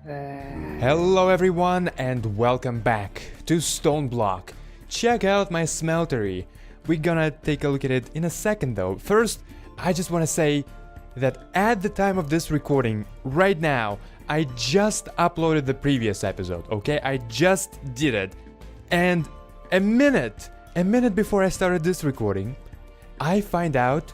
Hello everyone and welcome back to Stone Block. Check out my smeltery. We're gonna take a look at it in a second though. First, I just wanna say that at the time of this recording, right now, I just uploaded the previous episode, okay? I just did it. And a minute before I started this recording, I find out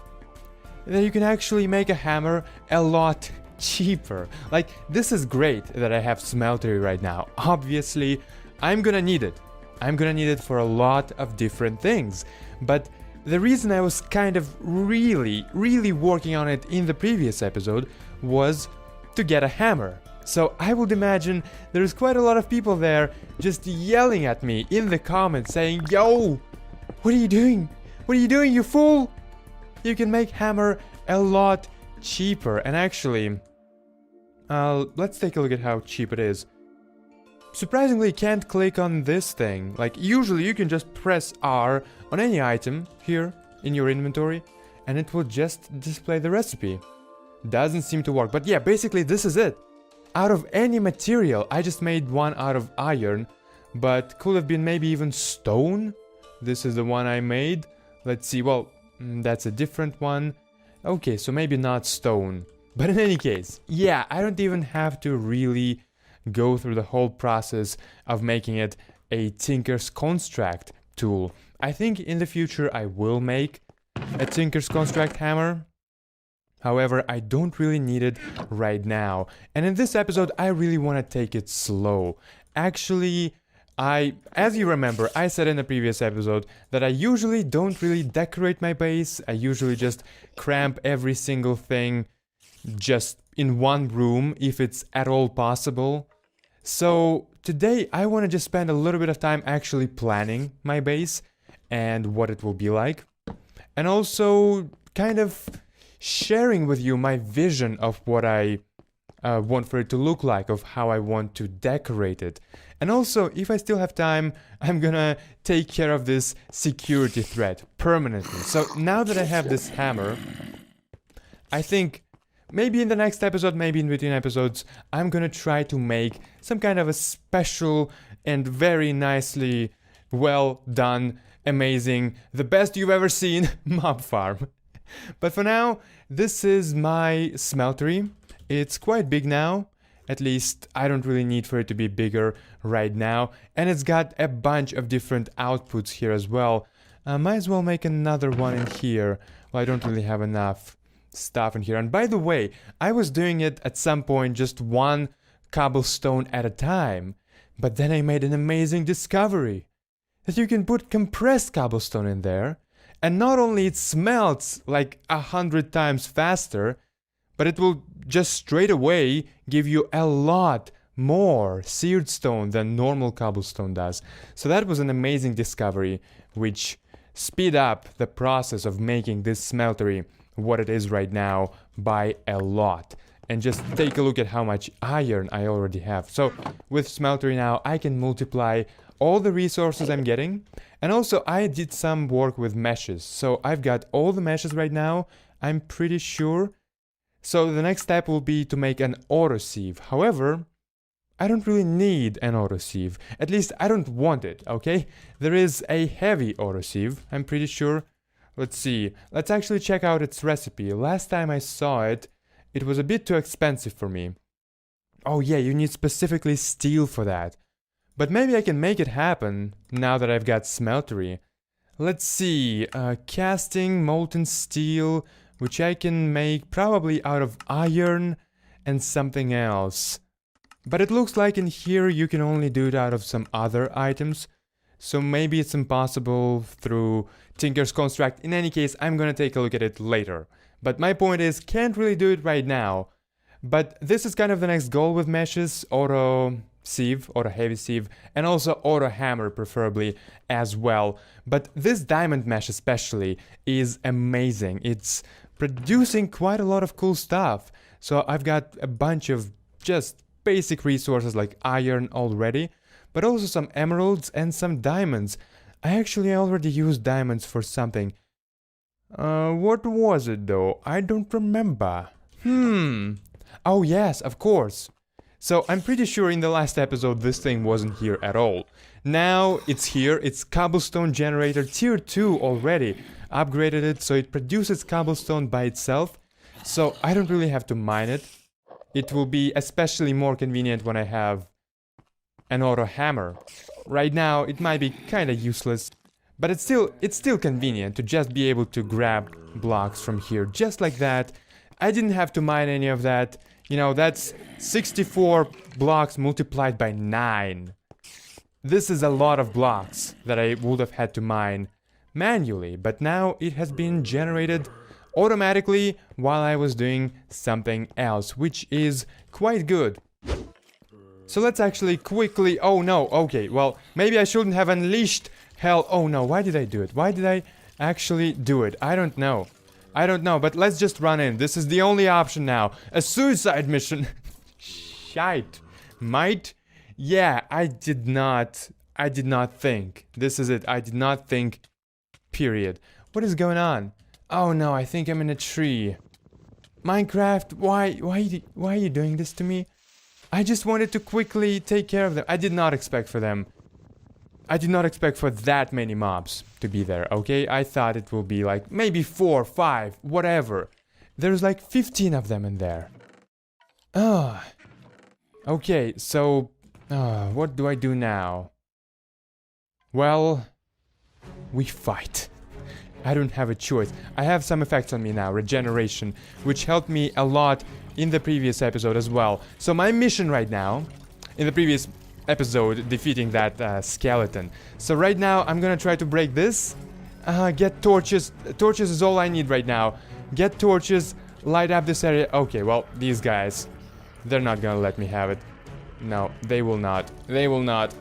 that you can actually make a hammer a lot cheaper. Like, this is great that I have smeltery right now. Obviously, I'm gonna need it. I'm gonna need it for a lot of different things. But the reason I was kind of really working on it in the previous episode was to get a hammer. So I would imagine there's quite a lot of people there just yelling at me in the comments saying, "Yo, what are you doing? What are you doing, you fool? You can make hammer a lot cheaper." And actually, let's take a look at how cheap it is. Surprisingly, can't click on this thing. Like, usually you can just press R on any item here in your inventory and it will just display the recipe. Doesn't seem to work, but yeah, basically this is it. Out of any material, I just made one out of iron, but could have been maybe even stone. This is the one I made. Let's see, well, that's a different one. Okay, so maybe not stone. But in any case, yeah, I don't even have to really go through the whole process of making it a Tinker's Construct tool. I think in the future I will make a Tinker's Construct hammer. However, I don't really need it right now. And in this episode, I really want to take it slow. Actually, as you remember, I said in the previous episode that I usually don't really decorate my base. I usually just cramp every single thing just in one room if it's at all possible. So today I want to just spend a little bit of time actually planning my base and what it will be like. And also kind of sharing with you my vision of what I want for it to look like, of how I want to decorate it. And also, if I still have time, I'm gonna take care of this security threat permanently. So now that I have this hammer, I think maybe in the next episode, maybe in between episodes, I'm gonna try to make some kind of a special and very nicely well done, amazing, the best you've ever seen mob farm. But for now, this is my smeltery. It's quite big now. At least I don't really need for it to be bigger right now. And it's got a bunch of different outputs here as well. Might as well make another one in here. Well, I don't really have enough stuff in here. And by the way, I was doing it at some point just one cobblestone at a time. But then I made an amazing discovery. That you can put compressed cobblestone in there. And not only it smelts like 100 times faster, but it will just straight away give you a lot more seared stone than normal cobblestone does. So that was an amazing discovery, which speed up the process of making this smeltery what it is right now by a lot. And just take a look at how much iron I already have. So with smeltery now, I can multiply all the resources I'm getting. And also I did some work with meshes. So I've got all the meshes right now, I'm pretty sure. So the next step will be to make an autosieve. However, I don't really need an autosieve. At least I don't want it, okay? There is a heavy autosieve, I'm pretty sure. Let's see. Let's actually check out its recipe. Last time I saw it, it was a bit too expensive for me. Oh yeah, you need specifically steel for that. But maybe I can make it happen now that I've got smeltery. Let's see. Casting molten steel, which I can make probably out of iron and something else. But it looks like in here you can only do it out of some other items. So maybe it's impossible through Tinker's Construct. In any case, I'm gonna take a look at it later. But my point is, can't really do it right now. But this is kind of the next goal with meshes, auto sieve, auto heavy sieve, and also auto hammer preferably as well. But this diamond mesh especially is amazing. It's producing quite a lot of cool stuff. So I've got a bunch of just basic resources like iron already, but also some emeralds and some diamonds. I actually already used diamonds for something. What was it though? I don't remember. Oh yes, of course. So I'm pretty sure in the last episode this thing wasn't here at all. Now it's here, it's cobblestone generator tier 2 already. Upgraded it so it produces cobblestone by itself. So I don't really have to mine it. It will be especially more convenient when I have an auto hammer. Right now it might be kinda useless, but it's still convenient to just be able to grab blocks from here just like that. I didn't have to mine any of that. You know, that's 64 blocks multiplied by 9. This is a lot of blocks that I would have had to mine manually, but now it has been generated automatically while I was doing something else, which is quite good. So let's actually quickly... Oh no, okay, well, maybe I shouldn't have unleashed hell. Oh no, why did I do it? Why did I actually do it? I don't know. I don't know, but let's just run in. This is the only option now. A suicide mission. Shite. Might? Yeah, I did not think. This is it. I did not think. Period. What is going on? Oh no, I think I'm in a tree. Minecraft, why are you doing this to me? I just wanted to quickly take care of them. I did not expect for them. I did not expect for that many mobs to be there, okay? I thought it will be like maybe 4, 5, whatever. There's like 15 of them in there. Okay, so what do I do now? Well, we fight. I don't have a choice. I have some effects on me now, regeneration, which helped me a lot in the previous episode as well. So my mission right now, in the previous episode, defeating that skeleton. So right now, I'm gonna try to break this. Get torches. Torches is all I need right now. Get torches, light up this area. Okay, well, these guys, they're not gonna let me have it. No, they will not. They will not.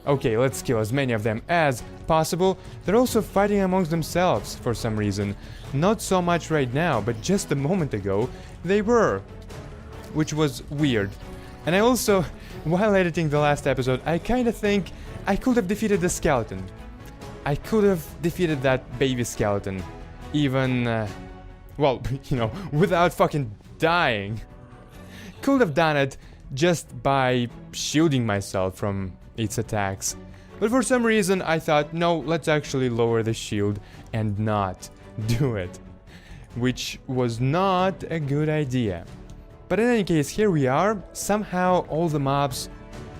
Okay, let's kill as many of them as possible. They're also fighting amongst themselves for some reason. Not so much right now, but just a moment ago, they were. Which was weird. And I also, while editing the last episode, I kinda think I could have defeated the skeleton. I could have defeated that baby skeleton. Even, well, you know, without fucking dying. Could have done it just by shielding myself from its attacks. But for some reason I thought, no, let's actually lower the shield and not do it. Which was not a good idea. But in any case, here we are. Somehow all the mobs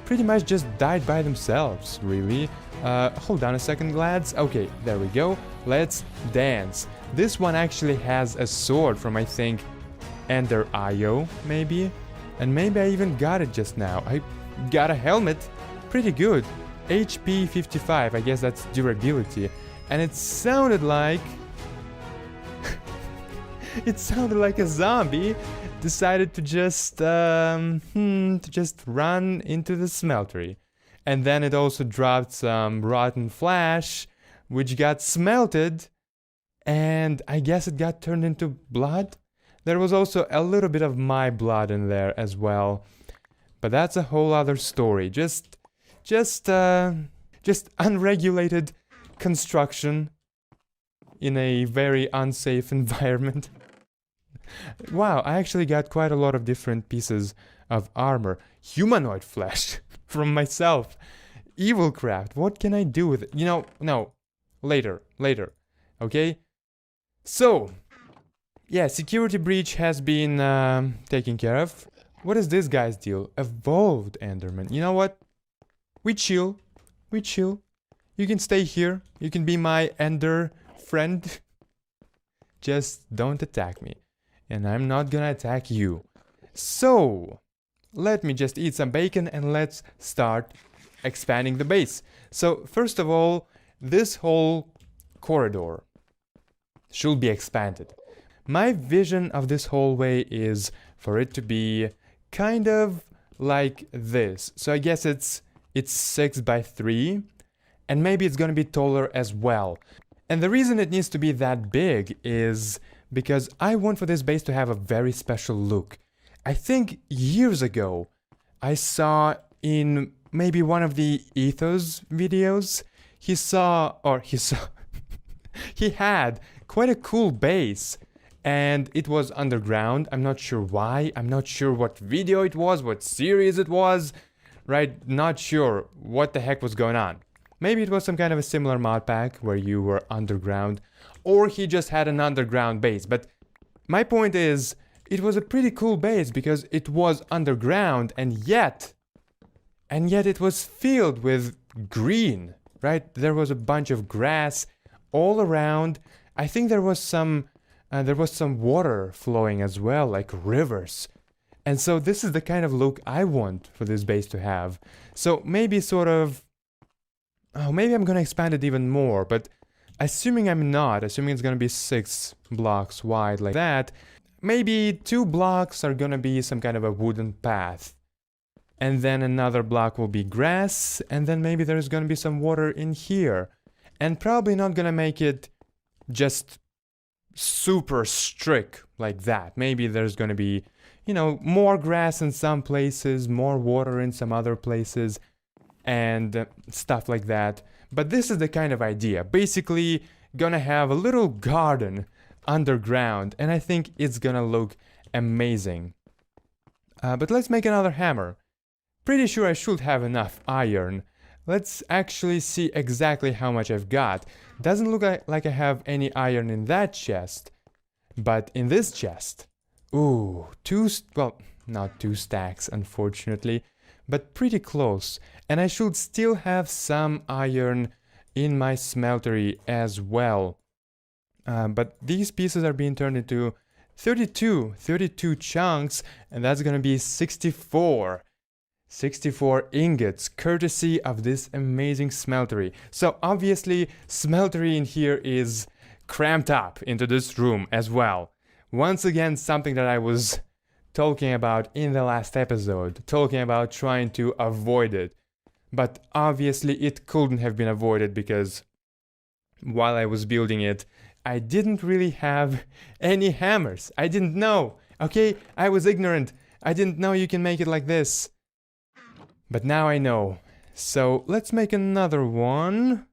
pretty much just died by themselves, really. Hold on a second, lads. Okay, there we go. Let's dance. This one actually has a sword from, I think, Ender IO, maybe? And maybe I even got it just now. I got a helmet. Pretty good. HP 55, I guess that's durability. And it sounded like... it sounded like a zombie decided to just run into the smeltery. And then it also dropped some rotten flesh, which got smelted, and I guess it got turned into blood. There was also a little bit of my blood in there as well, but that's a whole other story. Just unregulated construction in a very unsafe environment. Wow, I actually got quite a lot of different pieces of armor. Humanoid flesh from myself. Evil craft. What can I do with it? You know, no. Later. Okay? So, yeah, security breach has been taken care of. What is this guy's deal? Evolved Enderman. You know what? We chill. You can stay here. You can be my Ender friend. Just don't attack me. And I'm not gonna attack you. So, let me just eat some bacon and let's start expanding the base. So, first of all, this whole corridor should be expanded. My vision of this hallway is for it to be kind of like this. So I guess it's 6 by 3, and maybe it's gonna be taller as well. And the reason it needs to be that big is because I want for this base to have a very special look. I think years ago I saw in maybe one of the Ethos videos, he had quite a cool base, and it was underground. I'm not sure why. I'm not sure what video it was, what series it was, right? Not sure what the heck was going on. Maybe it was some kind of a similar mod pack where you were underground, or he just had an underground base. But my point is, it was a pretty cool base because it was underground, and yet it was filled with green, right? There was a bunch of grass all around. I think there was some water flowing as well, like rivers. And so this is the kind of look I want for this base to have. So maybe maybe I'm gonna expand it even more, but assuming it's gonna be 6 blocks wide like that, maybe 2 blocks are gonna be some kind of a wooden path. And then another block will be grass, and then maybe there's gonna be some water in here. And probably not gonna make it just super strict like that. Maybe there's gonna be, more grass in some places, more water in some other places, and stuff like that. But this is the kind of idea. Basically, gonna have a little garden underground, and I think it's gonna look amazing. But let's make another hammer. Pretty sure I should have enough iron. Let's actually see exactly how much I've got. Doesn't look like I have any iron in that chest, but in this chest, ooh, not 2 stacks, unfortunately, but pretty close. And I should still have some iron in my smeltery as well. But these pieces are being turned into 32 chunks, and that's gonna be 64 ingots, courtesy of this amazing smeltery. So obviously, smeltery in here is cramped up into this room as well. Once again, something that I was talking about in the last episode, talking about trying to avoid it. But obviously it couldn't have been avoided because while I was building it, I didn't really have any hammers. I didn't know, okay? I was ignorant. I didn't know you can make it like this. But now I know. So let's make another one.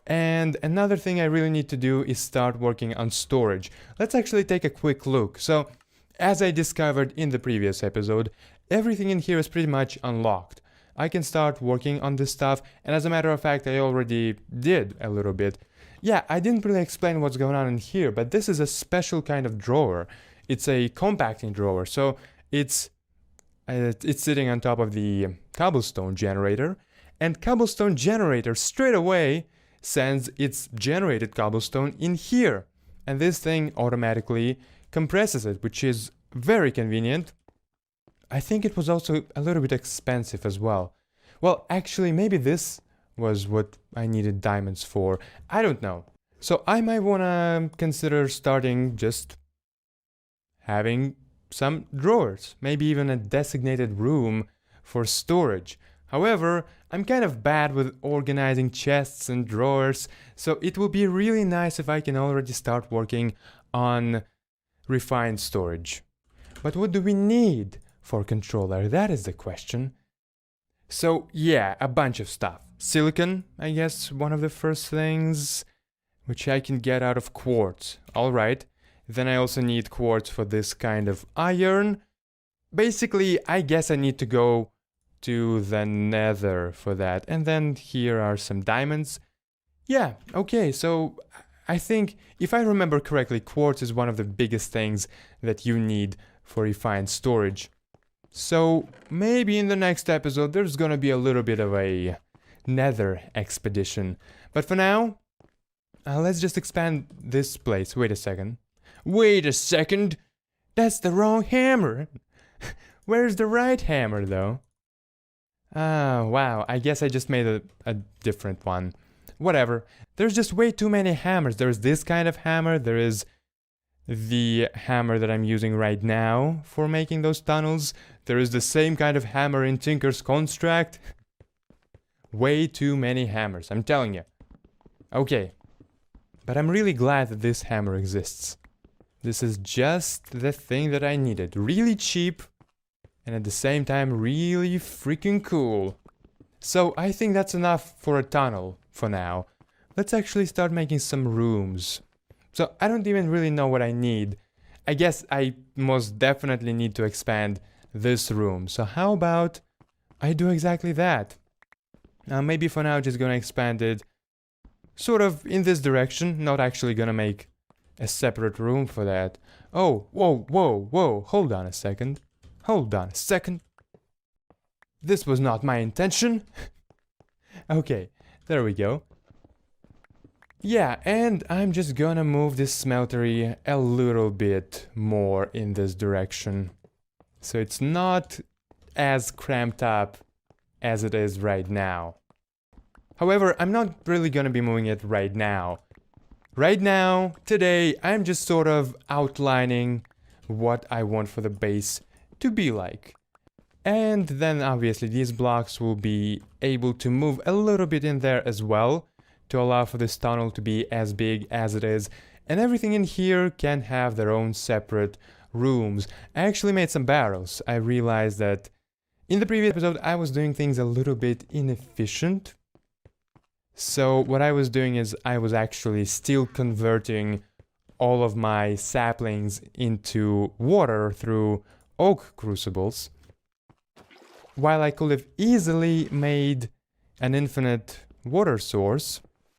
And another thing I really need to do is start working on storage. Let's actually take a quick look. So, as I discovered in the previous episode, everything in here is pretty much unlocked. I can start working on this stuff, and as a matter of fact, I already did a little bit. Yeah, I didn't really explain what's going on in here, but this is a special kind of drawer. It's a compacting drawer, so it's sitting on top of the cobblestone generator, and cobblestone generator straight away sends its generated cobblestone in here, and this thing automatically compresses it, which is very convenient. I think it was also a little bit expensive as well. Well, actually, maybe this was what I needed diamonds for. I don't know. So I might want to consider starting just having some drawers, maybe even a designated room for storage. However, I'm kind of bad with organizing chests and drawers, so it will be really nice if I can already start working on refined storage. But what do we need for controller? That is the question. So yeah, a bunch of stuff. Silicon, I guess, one of the first things, which I can get out of quartz. Alright, then I also need quartz for this kind of iron. Basically, I guess I need to go to the nether for that. And then here are some diamonds. Yeah, okay, so I think, if I remember correctly, quartz is one of the biggest things that you need for refined storage. So maybe in the next episode there's gonna be a little bit of a nether expedition. But for now, let's just expand this place. Wait a second. That's the wrong hammer. Where's the right hammer though? Wow, I guess I just made a different one. Whatever. There's just way too many hammers. There's this kind of hammer. There is the hammer that I'm using right now for making those tunnels. There is the same kind of hammer in Tinker's Construct. Way too many hammers, I'm telling you. Okay. But I'm really glad that this hammer exists. This is just the thing that I needed. Really cheap. And at the same time, really freaking cool. So I think that's enough for a tunnel for now. Let's actually start making some rooms. So I don't even really know what I need. I guess I most definitely need to expand this room. So how about I do exactly that? Maybe for now just gonna expand it sort of in this direction, not actually gonna make a separate room for that. Oh, whoa, hold on a second. This was not my intention. Okay, there we go. Yeah, and I'm just gonna move this smeltery a little bit more in this direction. So it's not as cramped up as it is right now. However, I'm not really gonna be moving it right now. Right now, today, I'm just sort of outlining what I want for the base to be like. And then obviously these blocks will be able to move a little bit in there as well to allow for this tunnel to be as big as it is. And everything in here can have their own separate rooms. I actually made some barrels. I realized that in the previous episode I was doing things a little bit inefficient. So what I was doing is I was actually still converting all of my saplings into water through oak crucibles, while I could have easily made an infinite water source